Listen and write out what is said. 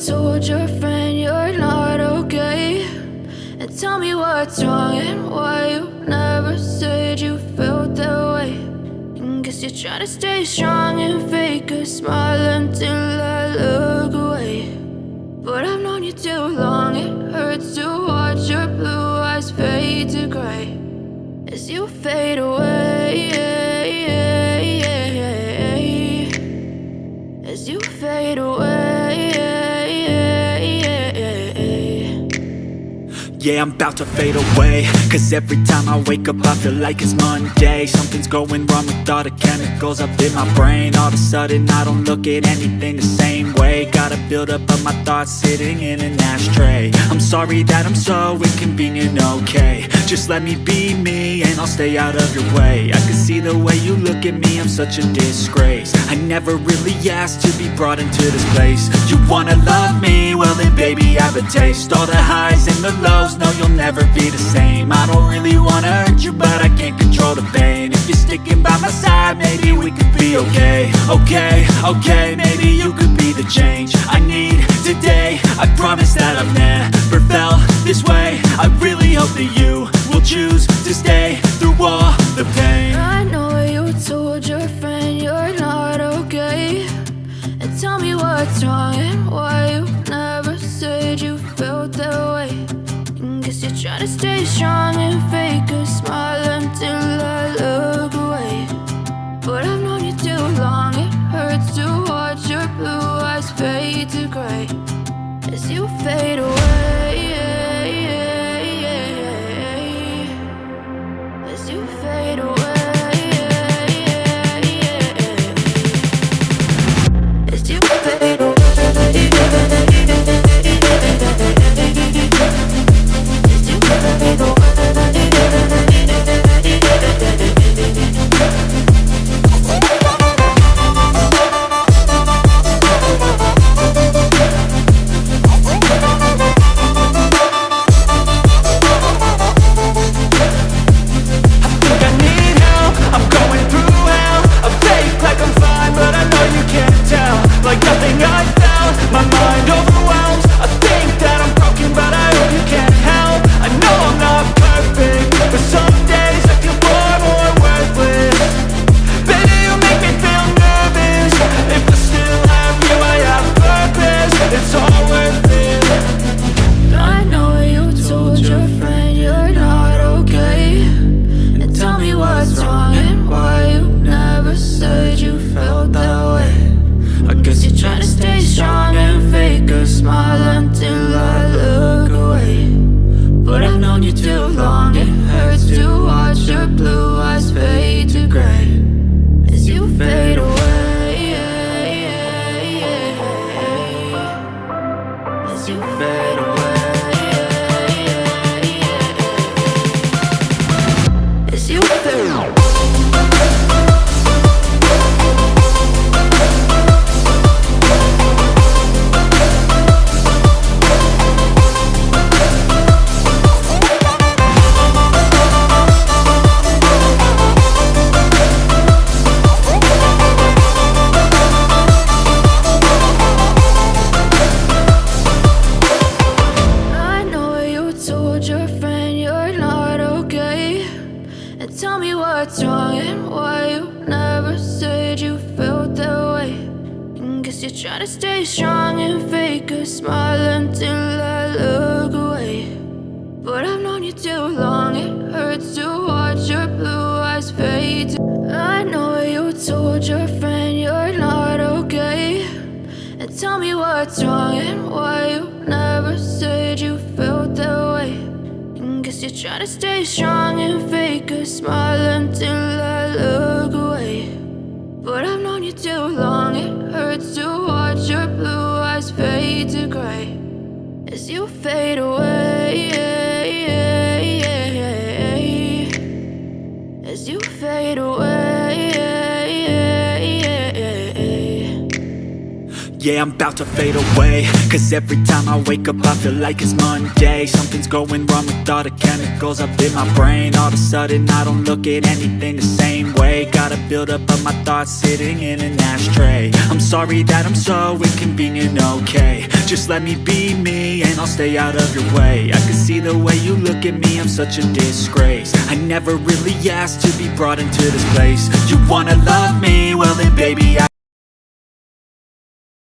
told your friend you're not okay, and tell me what's wrong and why you never said you felt that way. And guess you're trying to stay strong and fake a smile until I look away. But I've known you too long, it hurts to watch your blue eyes fade to gray as you fade away, as you fade away. Yeah, I'm about to fade away, cause every time I wake up I feel like it's Monday. Something's going wrong with all the chemicals up in my brain. All of a sudden I don't look at anything the same way. Gotta build up of my thoughts sitting in an ashtray. I'm sorry that I'm so inconvenient, okay. Just let me be me and I'll stay out of your way. I can see the way you look at me, I'm such a disgrace. I never really asked to be brought into this place. You wanna love me? Well then baby I have a taste. All the highs and the lows, no you'll never be the same. I don't really wanna hurt you but I can't control the pain. If you're sticking by my side maybe we could be okay. Okay, maybe you could be the change I need today. I promise that I've never felt this way. I really hope that you will choose to stay through all the pain. I know you told your friend you're not okay, and tell me what's wrong and why you never said you felt that way. And guess you're trying to stay strong and fake a smile until I look away. But I've known you too long, it hurts to watch your blue eyes fade to gray as you fade away, as you fade away, as you fade away. Try to stay strong and fake a smile until I look away. But I've known you too long, it hurts to watch your blue eyes fade to gray as you fade away, as you fade away. Yeah, I'm about to fade away, cause every time I wake up I feel like it's Monday. Something's going wrong with all the chemicals up in my brain. All of a sudden I don't look at anything the same way. Gotta build up of my thoughts sitting in an ashtray. I'm sorry that I'm so inconvenient, okay. Just let me be me and I'll stay out of your way. I can see the way you look at me, I'm such a disgrace. I never really asked to be brought into this place. You wanna love me? Well then